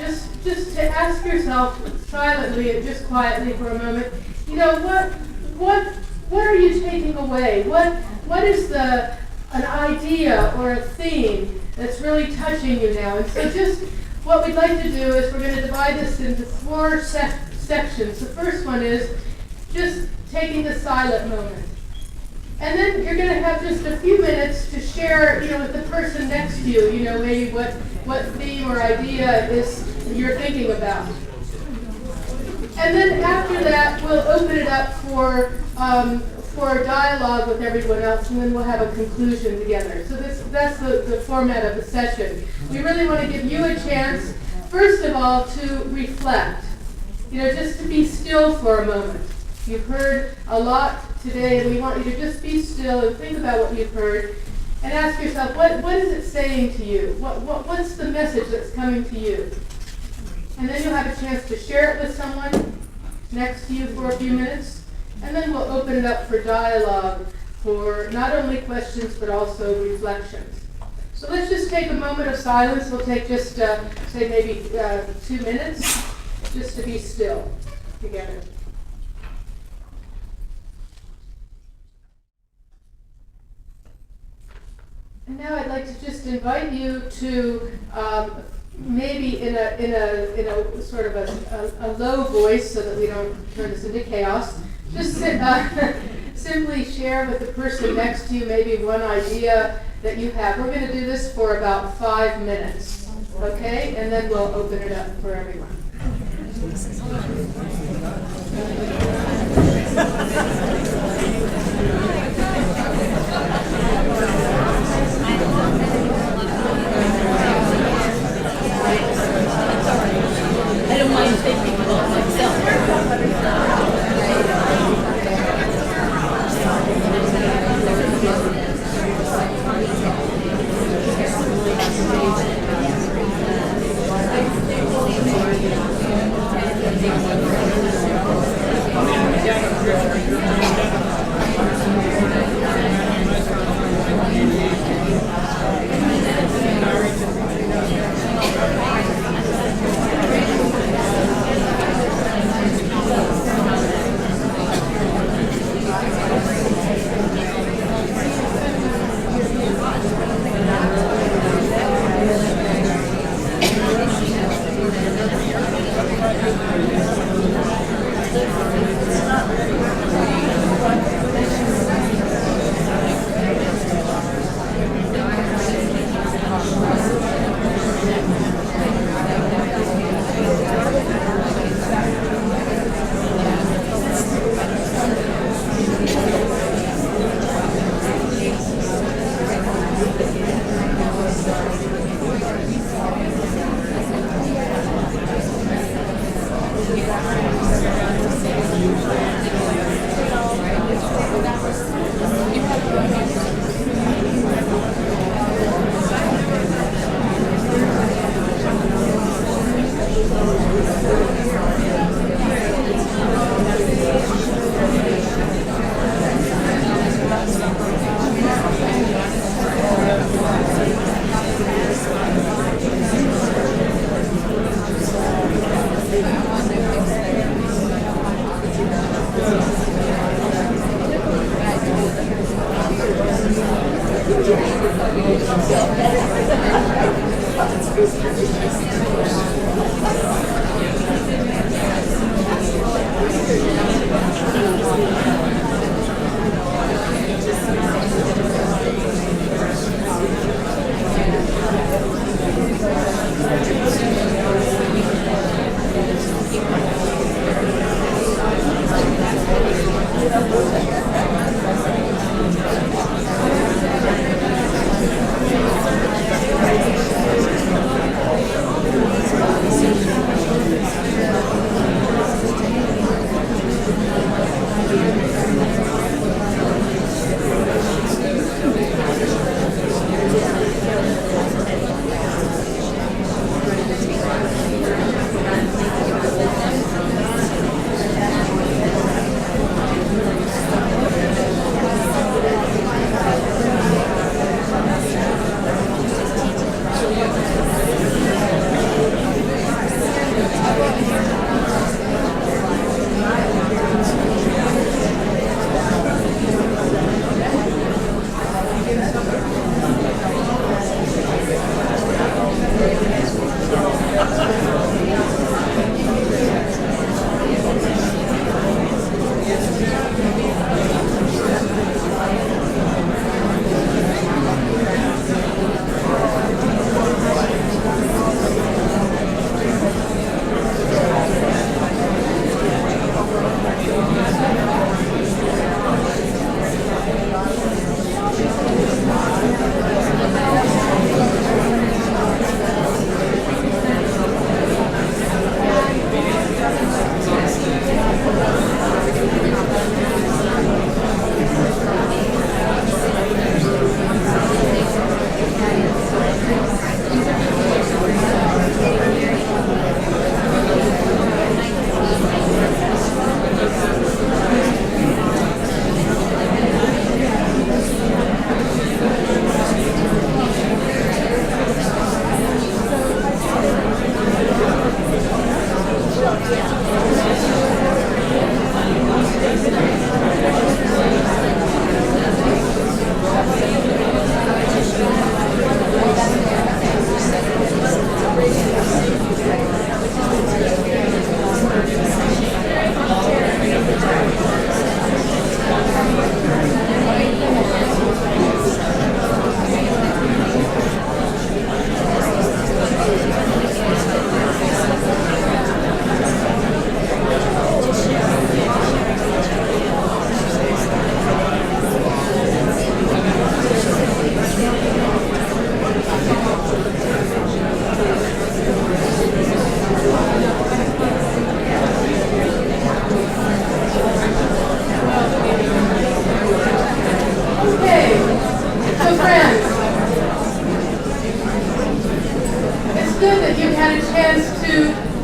just to ask yourself silently and just quietly for a moment, you know, what are you taking away? What is an idea or a theme that's really touching you now? And so just what we'd like to do is we're going to divide this into 4 sections. The first one is just taking the silent moment. And then you're going to have just a few minutes to share, you know, with the person next to you, you know, maybe what theme or idea is you're thinking about. And then after that, we'll open it up for dialogue with everyone else, and then we'll have a conclusion together. So that's the format of the session. We really want to give you a chance, first of all, to reflect. You know, just to be still for a moment. You've heard a lot today, and we want you to just be still and think about what you've heard, and ask yourself, what is it saying to you? What's the message that's coming to you? And then you'll have a chance to share it with someone next to you for a few minutes, and then we'll open it up for dialogue, for not only questions but also reflections. So let's just take a moment of silence. We'll take just, say, maybe 2 minutes, just to be still together. And now I'd like to just invite you to maybe in a sort of a low voice, so that we don't turn this into chaos, just simply share with the person next to you maybe one idea that you have. We're going to do this for about 5 minutes, okay? And then we'll open it up for everyone. I don't mind thinking about myself.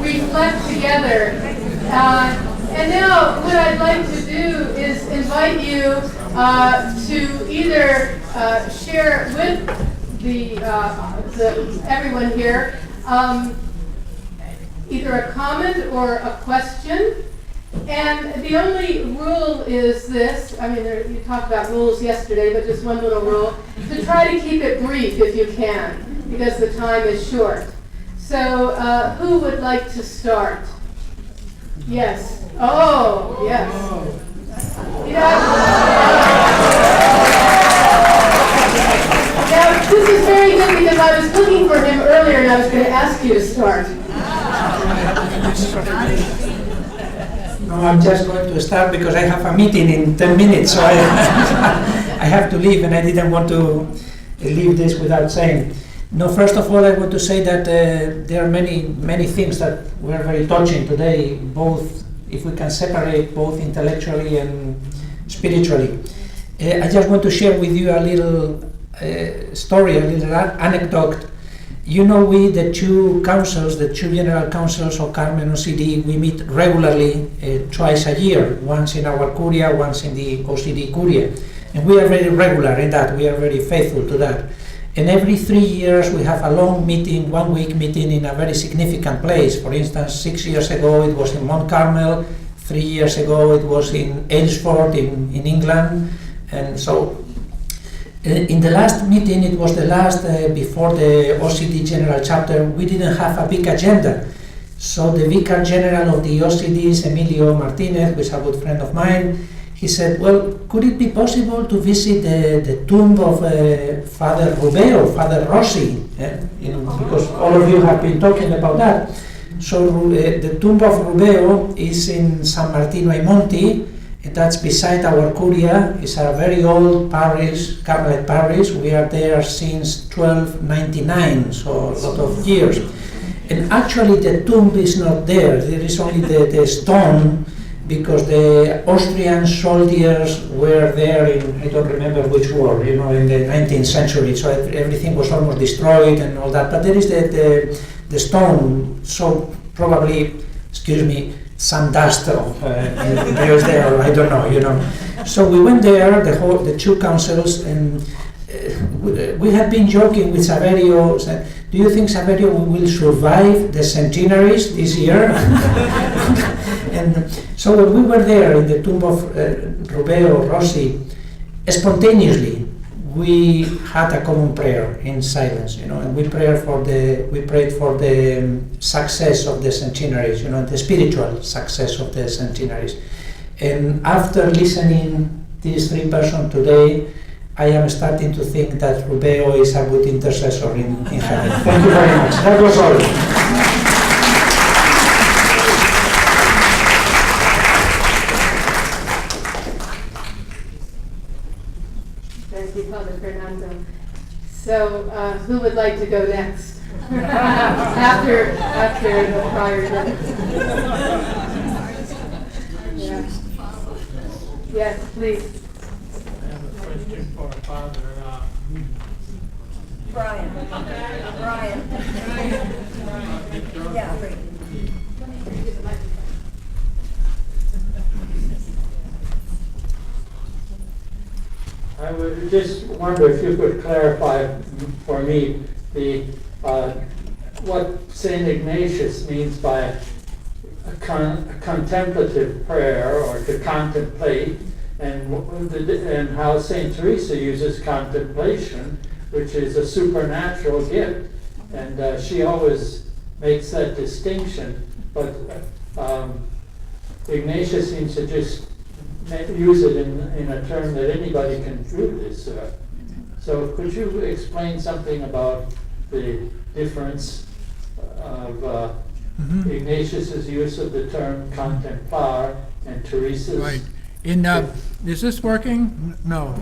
reflect together. And now what I'd like to do is invite you to either share with everyone here either a comment or a question. And the only rule is this, I mean, you talked about rules yesterday, but just one little rule, to try to keep it brief if you can, because the time is short. So who would like to start? Yes. Oh, yes. Now, this is very good because I was looking for him earlier and I was going to ask you to start. No, I'm just going to start because I have a meeting in 10 minutes, so I have to leave, and I didn't want to leave this without saying. No, first of all, I want to say that there are many things that were very touching today, both, if we can separate both intellectually and spiritually. I just want to share with you a little story, a little anecdote. You know, we, the two councils, the two general councils of Carmen and S.T.D, we meet regularly twice a year, once in our curia, once in the S.T.D curia. And we are very regular in that, we are very faithful to that. And every 3 years we have a long meeting, 1 week meeting in a very significant place. For instance, 6 years ago it was in Mount Carmel, 3 years ago it was in Aylesford in England, and so in the last meeting, it was the last before the OCD General Chapter, we didn't have a big agenda. So the Vicar General of the OCDs, Emilio Martinez, who is a good friend of mine, he said, well, could it be possible to visit the tomb of Father Rubeo, Father Rossi? Because all of you have been talking about that. So the tomb of Rubeo is in San Martino ai Monti. That's beside our curia. It's a very old parish, Carmelite parish. We are there since 1299, so a lot of years. And actually the tomb is not there. There is only the stone, because the Austrian soldiers were there in, I don't remember which war, in the 19th century. So everything was almost destroyed and all that. But there is the stone, so probably, excuse me, some dust there, I don't know, So we went there, the two councils, and we had been joking with Saverio, said, do you think, Saverio, we will survive the centenaries this year? And so when we were there in the tomb of Rubeo Rossi, spontaneously, we had a common prayer in silence, and we prayed for the success of the centenaries, the spiritual success of the centenaries. And after listening these three persons today, I am starting to think that Rubeo is a good intercessor in heaven. Thank you very much. That was all. So, who would like to go next? after the prior yeah. Yes, please. I have a question for Father Brian. Yeah, great. I would just wonder if you could clarify for me what St. Ignatius means by a contemplative prayer, or to contemplate, and how St. Teresa uses contemplation, which is a supernatural gift, and she always makes that distinction, but Ignatius seems to just use it in a term that anybody can do this. So could you explain something about the difference of Ignatius's use of the term contemplar and Teresa's? Right. Is this working? No.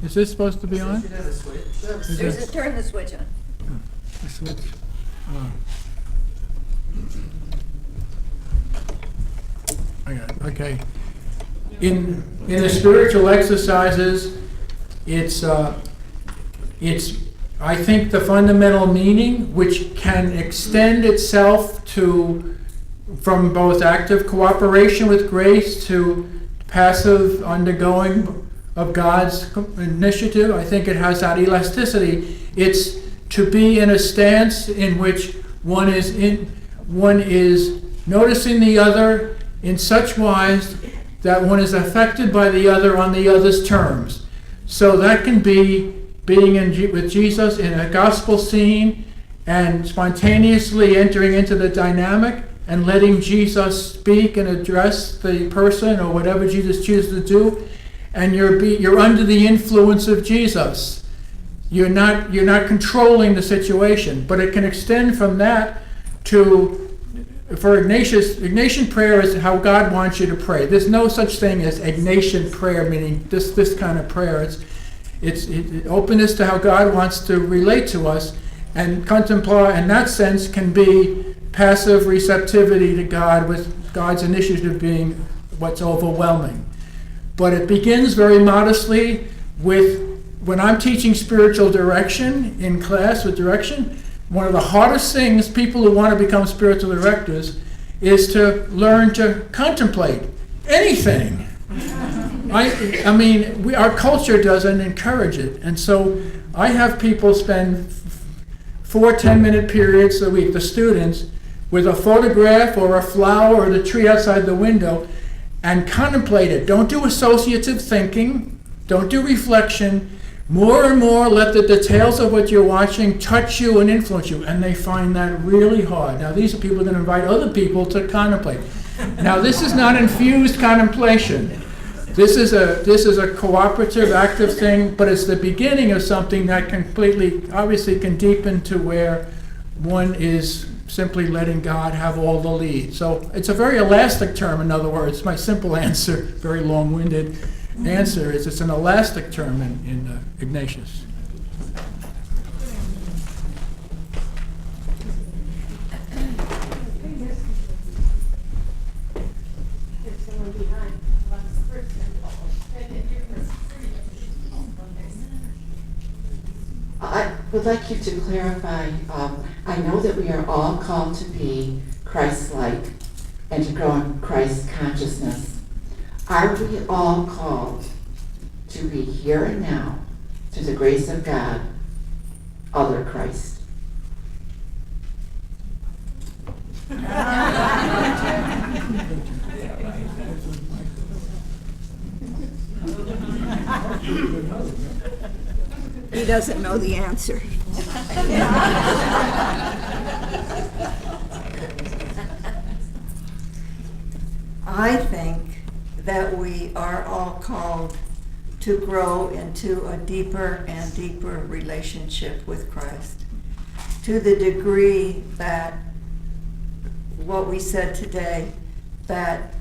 Is this supposed to be on? Turn the switch on. The switch. Okay. In the spiritual exercises, it's I think the fundamental meaning, which can extend itself to from both active cooperation with grace to passive undergoing of God's initiative, I think it has that elasticity. It's to be in a stance in which one is noticing the other in such wise that one is affected by the other on the other's terms. So that can be being with Jesus in a gospel scene and spontaneously entering into the dynamic and letting Jesus speak and address the person or whatever Jesus chooses to do, and you're under the influence of Jesus. You're not controlling the situation, but it can extend from that to, for Ignatian prayer is how God wants you to pray. There's no such thing as Ignatian prayer, meaning this kind of prayer. It's openness to how God wants to relate to us, and contempla in that sense can be passive receptivity to God, with God's initiative being what's overwhelming. But it begins very modestly with, when I'm teaching spiritual direction in class with direction, one of the hardest things people who want to become spiritual directors is to learn to contemplate anything. I mean, our culture doesn't encourage it. And so I have people spend 4 10-minute periods a week, the students, with a photograph or a flower or the tree outside the window, and contemplate it. Don't do associative thinking. Don't do reflection. More and more let the details of what you're watching touch you and influence you. And they find that really hard. Now these are people who are going to invite other people to contemplate. Now this is not infused contemplation. This is a cooperative, active thing, but it's the beginning of something that completely, obviously can deepen to where one is simply letting God have all the lead. So it's a very elastic term, in other words. My simple answer, very long-winded answer, is it's an elastic term in Ignatius. I would like you to clarify, I know that we are all called to be Christ-like and to grow in Christ consciousness. Are we all called to be here and now, through the grace of God, other Christ? He doesn't know the answer. I think that we are all called to grow into a deeper and deeper relationship with Christ, to the degree that what we said today, that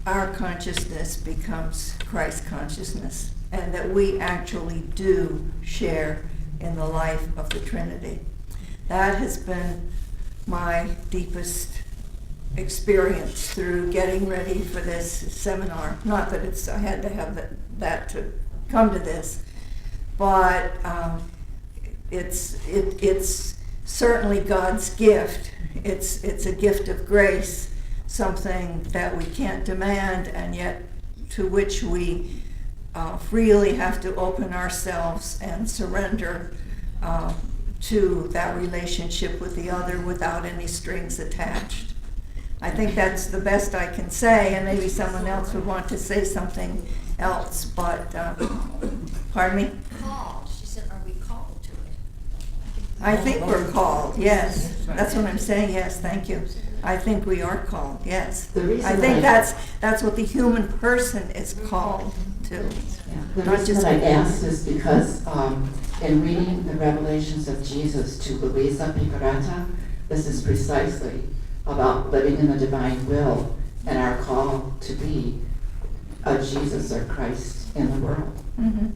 our consciousness becomes Christ consciousness, and that we actually do share in the life of the Trinity. That has been my deepest experience through getting ready for this seminar. Not that I had to have that to come to this, but it's certainly God's gift. It's a gift of grace, something that we can't demand, and yet to which we freely have to open ourselves and surrender to that relationship with the other without any strings attached. I think that's the best I can say, and maybe someone else would want to say something else, but, pardon me? Called. She said, are we called to it? I think we're called, yes. That's what I'm saying, yes, thank you. I think we are called, yes. The reason I think that that's what the human person is called to. Yeah. The Not reason just that I people. asked is because in reading the revelations of Jesus to Luisa Picaretta, this is precisely about living in the divine will and our call to be a Jesus or Christ in the world. Mm-hmm.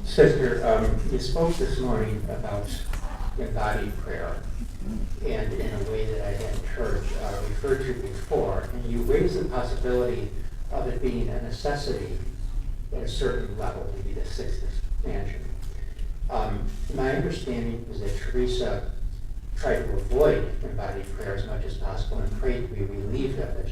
Sister, you spoke this morning about embodied prayer. and in a way that I hadn't heard referred to before. And you raised the possibility of it being a necessity at a certain level to be the sixth expansion. My understanding is that Teresa tried to avoid embodied prayer as much as possible and prayed to be relieved of it.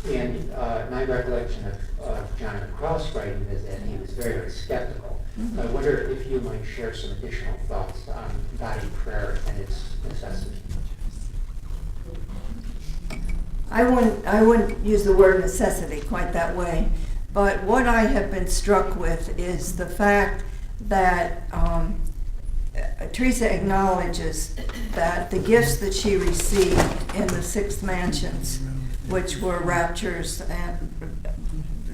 And my recollection of John of the Cross writing is that he was very, very skeptical. I wonder if you might share some additional thoughts on embodied prayer and its necessity. I wouldn't use the word necessity quite that way, but what I have been struck with is the fact that Teresa acknowledges that the gifts that she received in the sixth mansions, which were raptures, and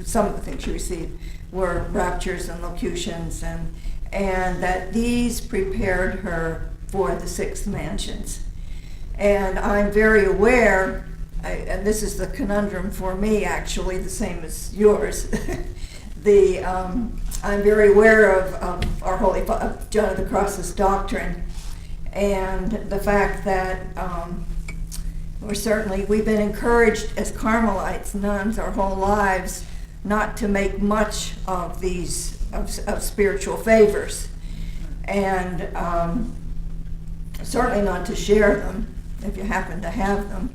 some of the things she received were raptures and locutions, and that these prepared her for the sixth mansions. And I'm very aware, and this is the conundrum for me actually, the same as yours, I'm very aware of our Holy of John of the Cross's doctrine, and the fact that we've been encouraged as Carmelites, nuns, our whole lives, not to make much of these of spiritual favors, and certainly not to share them if you happen to have them,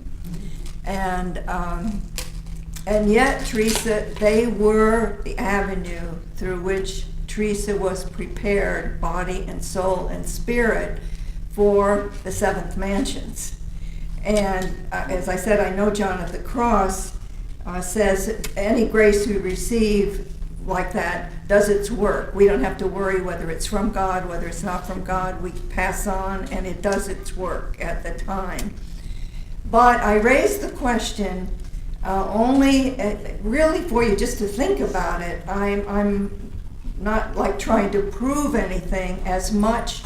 and yet Teresa, they were the avenue through which Teresa was prepared, body and soul and spirit, for the seventh mansions. And as I said, I know John of the Cross says any grace we receive like that does its work. We don't have to worry whether it's from God, whether it's not from God. We pass on, and it does its work at the time. But I raised the question only really for you just to think about it. I'm not like trying to prove anything as much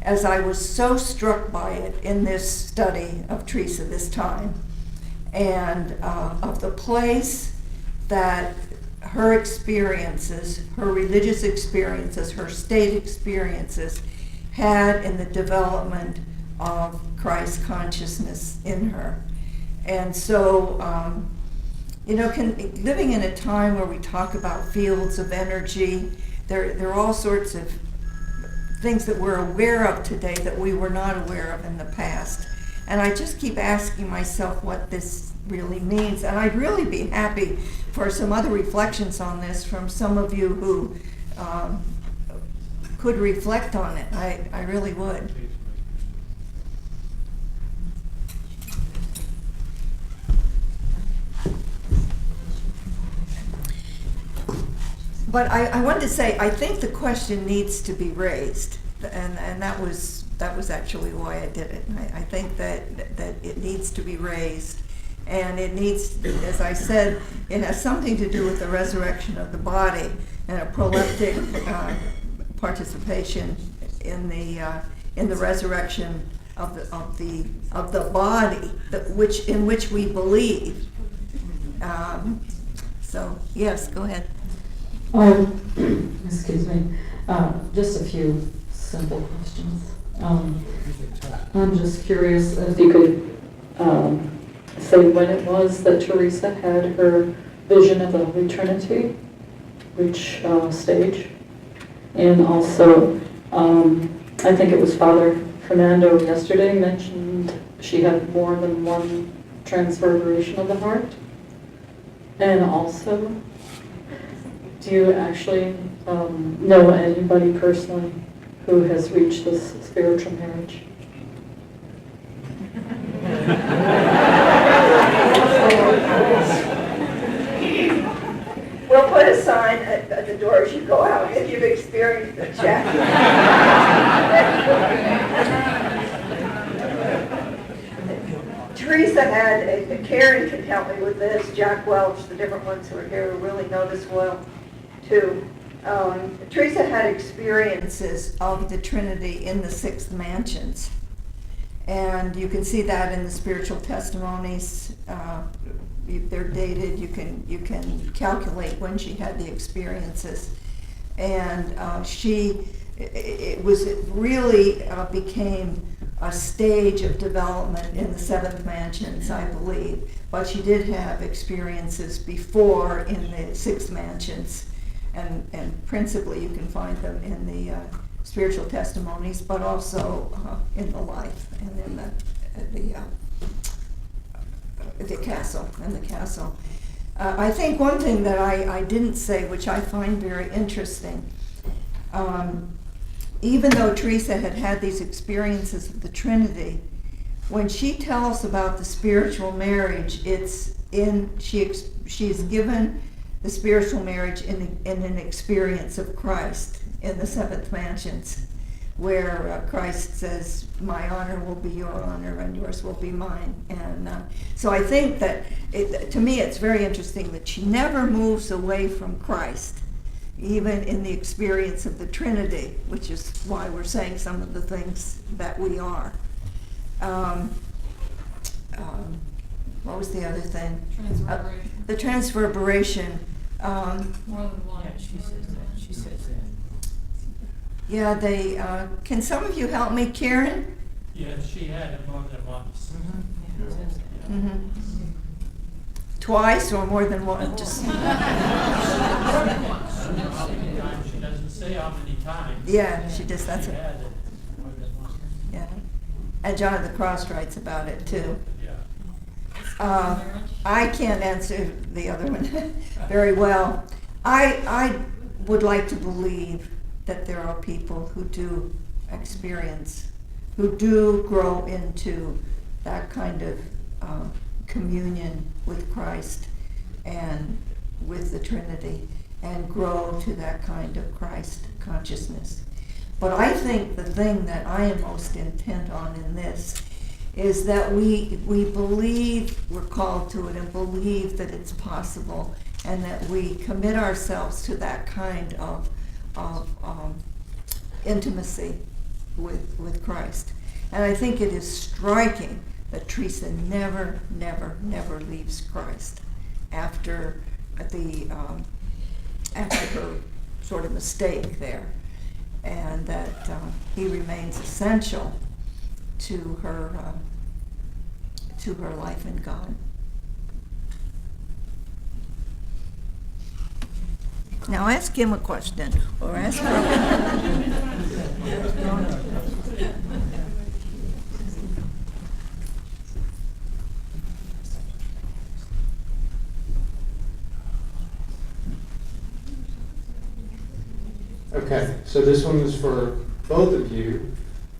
as I was so struck by it in this study of Teresa this time, and of the place that her experiences, her religious experiences, her state experiences had in the development of Christ consciousness in her. And so, living in a time where we talk about fields of energy, there are all sorts of things that we're aware of today that we were not aware of in the past. And I just keep asking myself what this really means. And I'd really be happy for some other reflections on this from some of you who could reflect on it. I really would. But I wanted to say, I think the question needs to be raised, and that was actually why I did it. I think that it needs to be raised, and it needs, as I said, it has something to do with the resurrection of the body and a proleptic participation in the resurrection of the body, in which we believe. So yes, go ahead. Excuse me, just a few simple questions. I'm just curious if you could say when it was that Teresa had her vision of the Holy Trinity, which stage, and also I think it was Father Fernando yesterday mentioned she had more than one transverberation of the heart, and also, do you actually know anybody personally who has reached this spiritual marriage? We'll put a sign at the door as you go out if you've experienced it, Jack. Teresa had, Karen can help me with this, Jack Welch, the different ones who are here who really know this well too. Teresa had experiences of the Trinity in the sixth mansions. And you can see that in the spiritual testimonies. They're dated. You can calculate when she had the experiences. And it really became a stage of development in the seventh mansions, I believe. But she did have experiences before in the sixth mansions. And principally you can find them in the spiritual testimonies, but also in the life and in the castle, I think one thing that I didn't say, which I find very interesting, even though Teresa had had these experiences of the Trinity, when she tells about the spiritual marriage, she's given the spiritual marriage in an experience of Christ in the seventh mansions, where Christ says, my honor will be your honor and yours will be mine. And so I think that, to me, it's very interesting that she never moves away from Christ, even in the experience of the Trinity, which is why we're saying some of the things that we are. What was the other thing? Transverberation. The transverberation. More than one. Yeah, she says that. She says that. Yeah, they, can some of you help me, Karen? Yeah, she had it more than once. Mm-hmm. Twice or more than one? Just She doesn't say how many times. yeah, she just, She that's had it. it more than once. Yeah. And John of the Cross writes about it too. Yeah. I can't answer the other one very well. I would like to believe that there are people who do experience, who do grow into that kind of communion with Christ and with the Trinity, and grow to that kind of Christ consciousness. But I think the thing that I am most intent on in this is that we believe we're called to it and believe that it's possible, and that we commit ourselves to that kind of intimacy with Christ. And I think it is striking that Teresa never leaves Christ after her sort of mistake there, and that he remains essential to her life in God. Now ask him a question, or ask her. Okay, so this one is for both of you,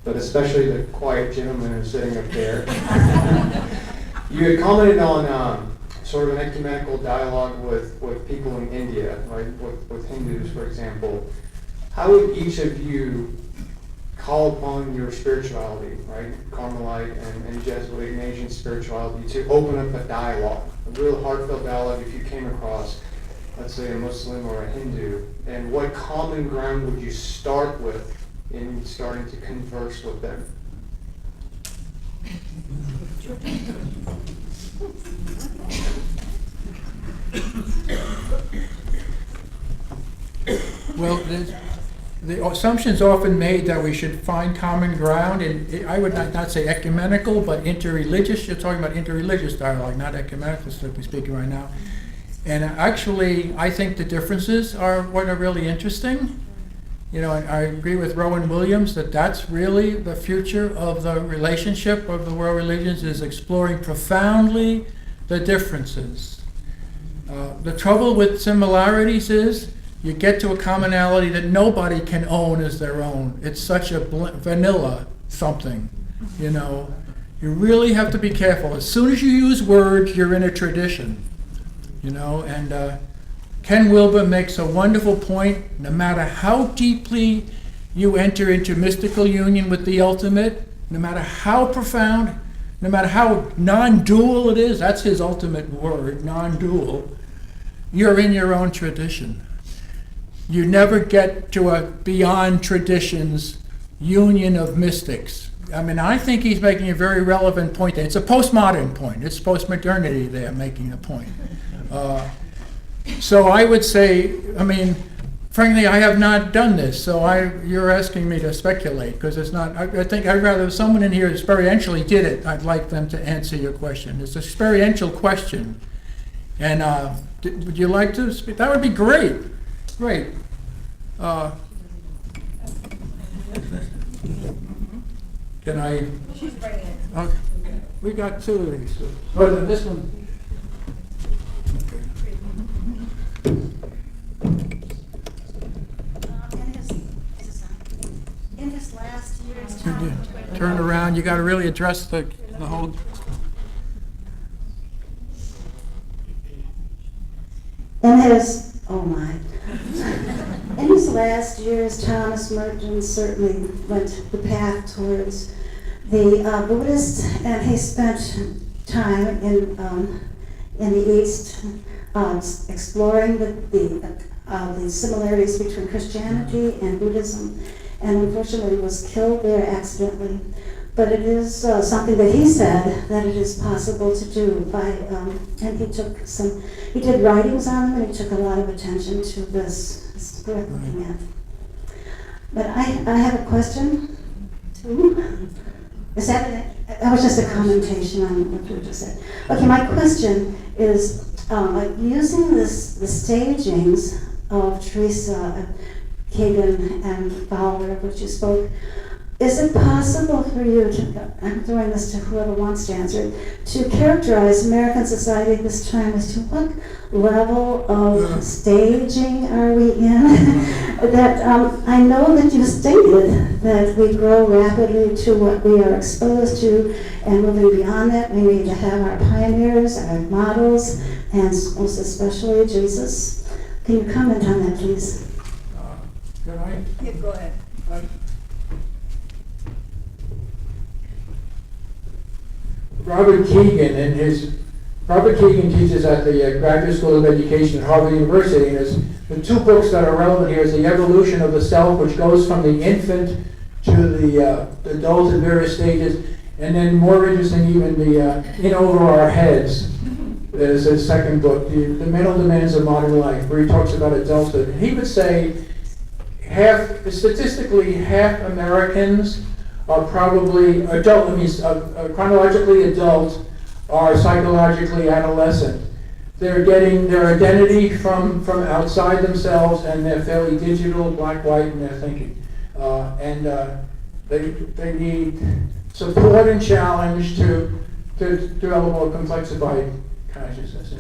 but especially the quiet gentleman who's sitting up there. You had commented on sort of an ecumenical dialogue with people in India, right? With Hindus, for example. How would each of you call upon your spirituality, right? Carmelite and Jesuit Ignatian spirituality, to open up a dialogue, a real heartfelt dialogue if you came across, let's say, a Muslim or a Hindu, and what common ground would you start with in starting to converse with them? Well, the assumption's often made that we should find common ground, and I would not say ecumenical, but interreligious. You're talking about interreligious dialogue, not ecumenical, strictly speaking right now. And actually, I think the differences are what are really interesting. You know, I agree with Rowan Williams that that's really the future of the relationship of the world religions, is exploring profoundly the differences. The trouble with similarities is you get to a commonality that nobody can own as their own. It's such a vanilla something, you know. You really have to be careful. As soon as you use words, you're in a tradition, you know. And Ken Wilber makes a wonderful point. No matter how deeply you enter into mystical union with the ultimate, no matter how profound, no matter how non-dual it is, that's his ultimate word, non-dual, you're in your own tradition. You never get to a beyond traditions union of mystics. I mean, I think he's making a very relevant point there. It's a postmodern point. It's postmodernity there making the point. So I would say, I mean, frankly, I have not done this, so you're asking me to speculate, because it's not, I think I'd rather, if someone in here experientially did it, I'd like them to answer your question. It's an experiential question. And would you like to speak? That would be great. Great. Can I? She's bringing it. Okay. We got two of these. Oh, then this one. In his last year's time. Turn around. You got to really address the whole. In his, oh my. In his last years, Thomas Merton certainly went the path towards the Buddhist, and he spent time in the East exploring the similarities between Christianity and Buddhism, and unfortunately was killed there accidentally. But it is something that he said that it is possible to do by, and he did writings on them, and he took a lot of attention to this. It's worth looking at. But I have a question too. Is that was just a commentation on what you just said. Okay, my question is, using the stagings of Teresa, Kagan, and Fowler, of which you spoke, is it possible for you to, I'm throwing this to whoever wants to answer it, to characterize American society at this time as to what level of staging are we in? That I know that you stated that we grow rapidly to what we are exposed to, and moving beyond that, we need to have our pioneers, our models, and most especially Jesus. Can you comment on that, please? Can I? Yeah, go ahead. Robert Keegan teaches at the Graduate School of Education at Harvard University, and the two books that are relevant here is The Evolution of the Self, which goes from the infant to the adult in various stages, and then more interesting even the In Over Our Heads. There's a second book, the Mental Demands of Modern Life, where he talks about adulthood. And he would say statistically half Americans are probably adult, chronologically adult, are psychologically adolescent. They're getting their identity from outside themselves, and they're fairly digital, black, white in their thinking. They need support and challenge to develop more complexified consciousness.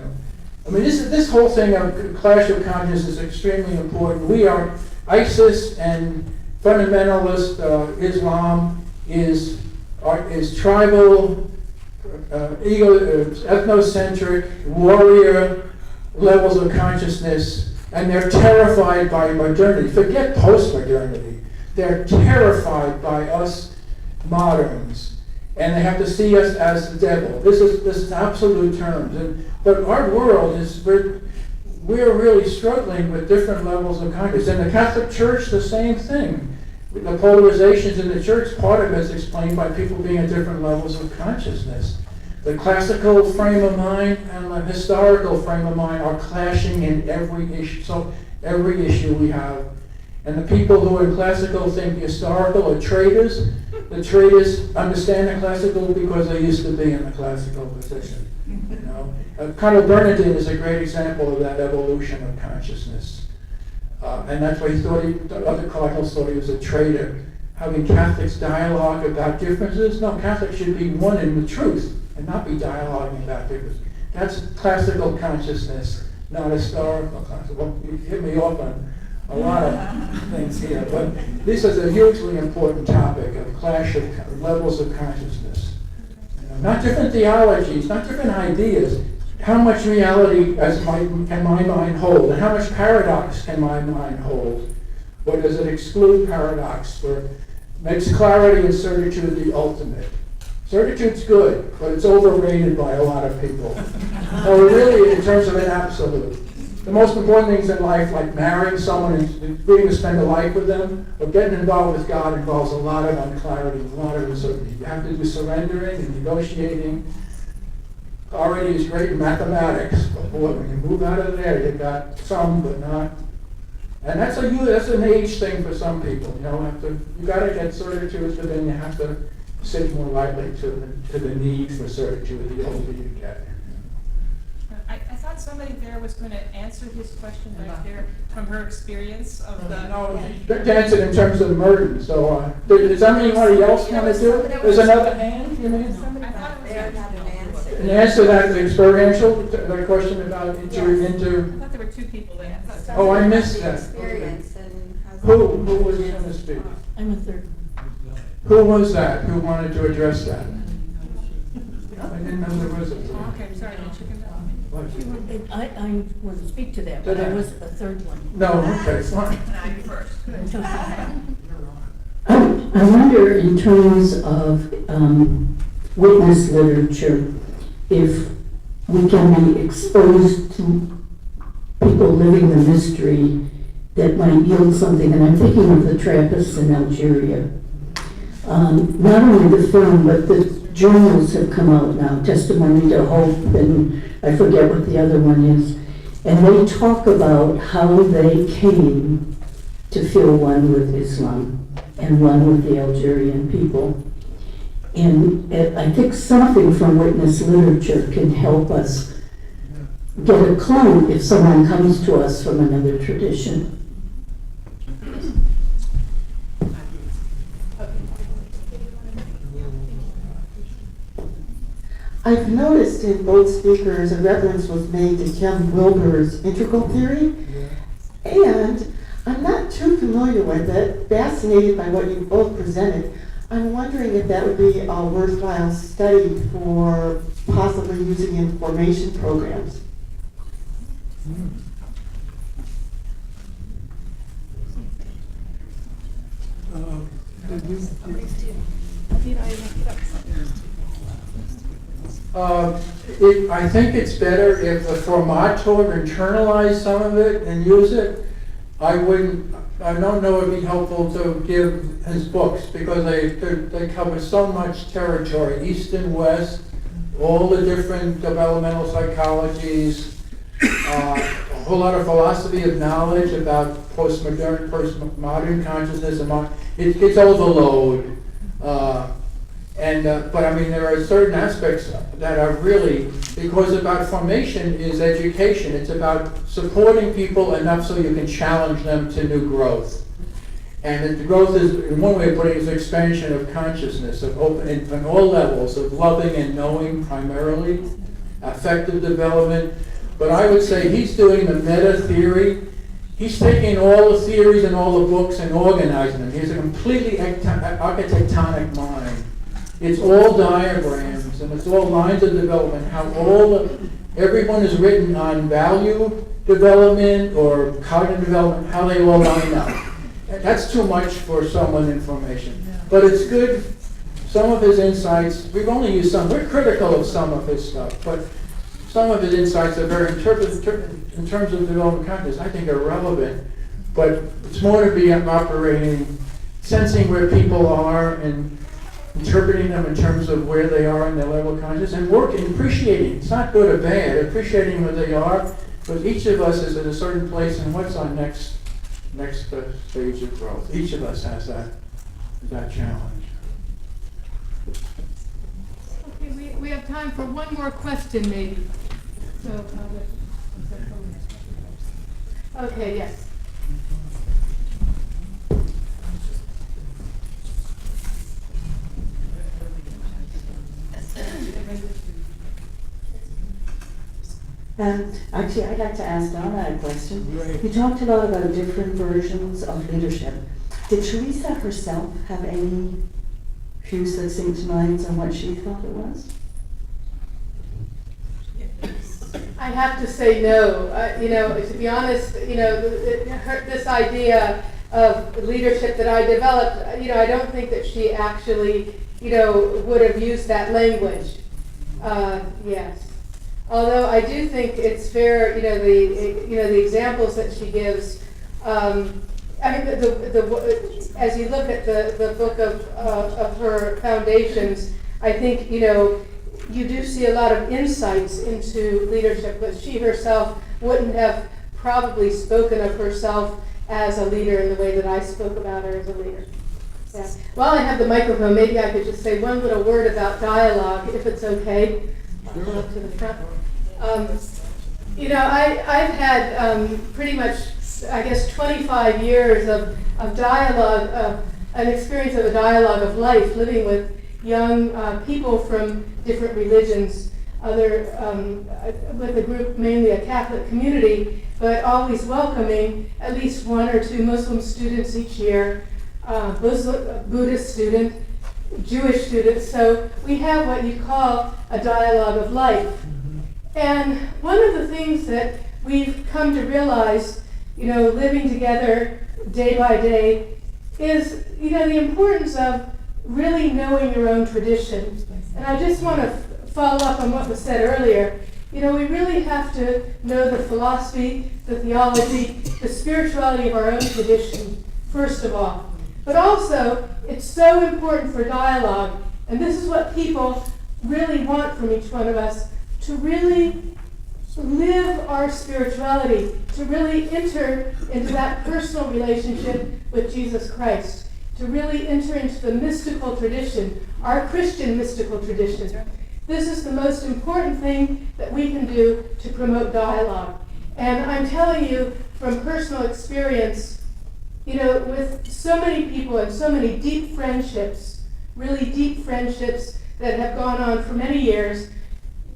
I mean, this whole thing of clash of consciousness is extremely important. We are ISIS and fundamentalist Islam is tribal, ethnocentric, warrior levels of consciousness, and they're terrified by modernity. Forget post-modernity. They're terrified by us moderns, and they have to see us as the devil. This is absolute terms. But our world is we're really struggling with different levels of consciousness. In the Catholic Church, the same thing. The polarizations in the church, part of it is explained by people being at different levels of consciousness. The classical frame of mind and the historical frame of mind are clashing in every issue. So every issue we have. And the people who are in classical think historical are traitors. The traitors understand the classical because they used to be in the classical position. Cardinal Bernardin is a great example of that evolution of consciousness. And that's why other cardinals thought he was a traitor. Having Catholics dialogue about differences? No, Catholics should be one in the truth and not be dialoguing about differences. That's classical consciousness, not historical consciousness. Well, you hit me off on a lot of things here, but this is a hugely important topic of clash of levels of consciousness. Not different theologies, not different ideas. How much reality can my mind hold? And how much paradox can my mind hold? Or does it exclude paradox? Or makes clarity and certitude the ultimate? Certitude's good, but it's overrated by a lot of people. So really, in terms of an absolute, the most important things in life, like marrying someone and agreeing to spend a life with them, or getting involved with God, involves a lot of unclarity, a lot of uncertainty. You have to do surrendering and negotiating. Already is great in mathematics, but boy, when you move out of there, you've got some, but not And that's an age thing for some people, you gotta get certitude, but then you have to sit more lightly to the need for certitude the older you get. I thought somebody there was going to answer his question back there from her experience of the. No, to answer in terms of Merton, so, does anybody else want to do it? There's another hand, you mean? I thought it was. They're not an answer. An answer that experiential, that question about entering I into, thought there were two people there. I thought- oh, I missed that. Experience and how's Who that- was going to speak? I'm a third. Who was that? Who wanted to address that? I didn't know there was a. Okay, sorry, the chicken. I wouldn't speak to that, but I was a third one. No, okay, fine. I'm first. I wonder, in terms of witness literature, if we can be exposed to people living the mystery that might yield something. And I'm thinking of the Trappists in Algeria. Not only the film, but the journals have come out now, Testimony to Hope, and I forget what the other one is. And they talk about how they came to feel one with Islam and one with the Algerian people. And I think something from witness literature can help us get a clue if someone comes to us from another tradition. I've noticed in both speakers a reference was made to Ken Wilber's integral theory, and I'm not too familiar with it, fascinated by what you both presented. I'm wondering if that would be a worthwhile study for possibly using in formation programs. I think it's better if the formator internalize some of it and use it. I don't know if it'd be helpful to give his books because they cover so much territory, East and West, all the different developmental psychologies, a whole lot of philosophy of knowledge about postmodern consciousness. It's overload. But I mean, there are certain aspects that are really, because about formation is education. It's about supporting people enough so you can challenge them to new growth. And the growth is, in one way of putting it, is expansion of consciousness, of open, on all levels, of loving and knowing primarily, affective development. But I would say he's doing the meta theory. He's taking all the theories and all the books and organizing them. He has a completely architectonic mind. It's all diagrams and it's all lines of development, how everyone is written on value development or cognitive development, how they all line up. That's too much for someone in formation. But it's good. Some of his insights, we've only used some, we're critical of some of his stuff, but some of his insights are very in terms of development consciousness, I think are relevant. But it's more to be operating, sensing where people are and interpreting them in terms of where they are in their level of consciousness and working, appreciating. It's not good or bad, appreciating where they are, but each of us is at a certain place and what's our next stage of growth. Each of us has that challenge. Okay, we have time for one more question maybe. So, okay, yes. Actually, I'd like to ask Donna a question. You talked a lot about different versions of leadership. Did Teresa herself have any few succinct lines on what she thought it was? I have to say no. To be honest, this idea of leadership that I developed, I don't think that she actually, would have used that language. Yes. Although I do think it's fair, the examples that she gives. I mean, as you look at the book of her foundations, I think you do see a lot of insights into leadership, but she herself wouldn't have probably spoken of herself as a leader in the way that I spoke about her as a leader. Yeah. While I have the microphone, maybe I could just say one little word about dialogue, if it's okay. I'll go up to the front. I've had pretty much, I guess, 25 years of dialogue, an experience of a dialogue of life, living with young people from different religions, with a group, mainly a Catholic community, but always welcoming at least one or two Muslim students each year, Buddhist student, Jewish students. So we have what you call a dialogue of life. And one of the things that we've come to realize, living together day by day, is, the importance of really knowing your own tradition. And I just want to follow up on what was said earlier. We really have to know the philosophy, the theology, the spirituality of our own tradition, first of all. But also, it's so important for dialogue, and this is what people really want from each one of us, to really live our spirituality, to really enter into that personal relationship with Jesus Christ, to really enter into the mystical tradition, our Christian mystical tradition. This is the most important thing that we can do to promote dialogue. And I'm telling you from personal experience, with so many people and so many deep friendships, really deep friendships that have gone on for many years,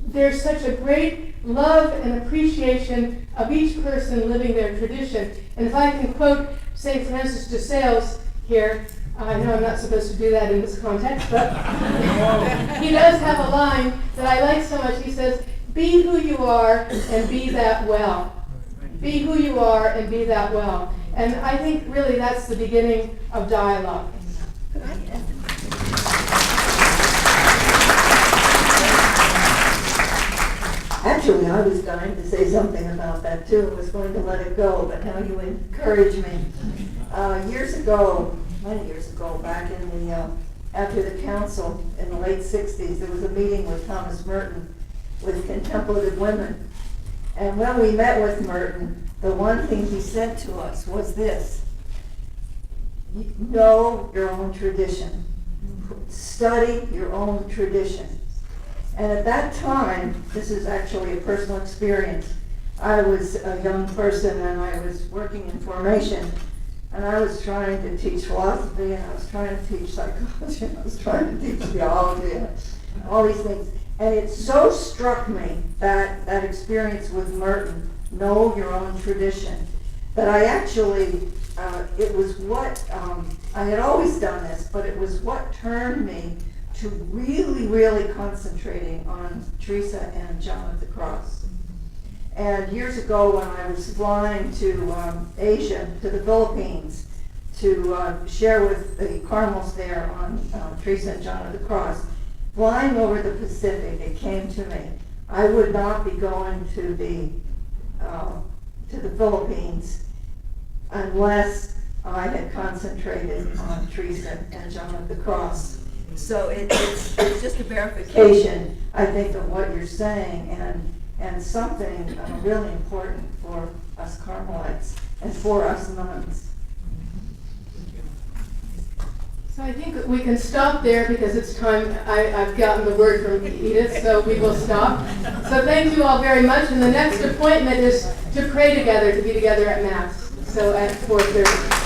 there's such a great love and appreciation of each person living their tradition. And if I can quote St. Francis de Sales here, I know I'm not supposed to do that in this context, but he does have a line that I like so much. He says, "Be who you are and be that well." Be who you are and be that well. And I think really that's the beginning of dialogue. Actually, I was dying to say something about that too. I was going to let it go, but now you encourage me. Years ago, many years ago, back in the after the council in the late 60s, there was a meeting with Thomas Merton with contemplative women. And when we met with Merton, the one thing he said to us was this: know your own tradition. Study your own tradition. And at that time, this is actually a personal experience, I was a young person and I was working in formation, and I was trying to teach philosophy, and I was trying to teach psychology, and I was trying to teach theology, and all these things. And it so struck me, that experience with Merton, know your own tradition, that I actually, it was what, I had always done this, but it was what turned me to really, really concentrating on Teresa and John of the Cross. And years ago when I was flying to Asia, to the Philippines, to share with the Carmels there on Teresa and John of the Cross, flying over the Pacific, it came to me, I would not be going to the Philippines unless I had concentrated on Teresa and John of the Cross. So it's just a verification, I think, of what you're saying, and something really important for us Carmelites and for us nuns. So I think we can stop there because it's time. I've gotten the word from Edith, so we will stop. So thank you all very much. And the next appointment is to pray together, to be together at Mass. So at 4:30.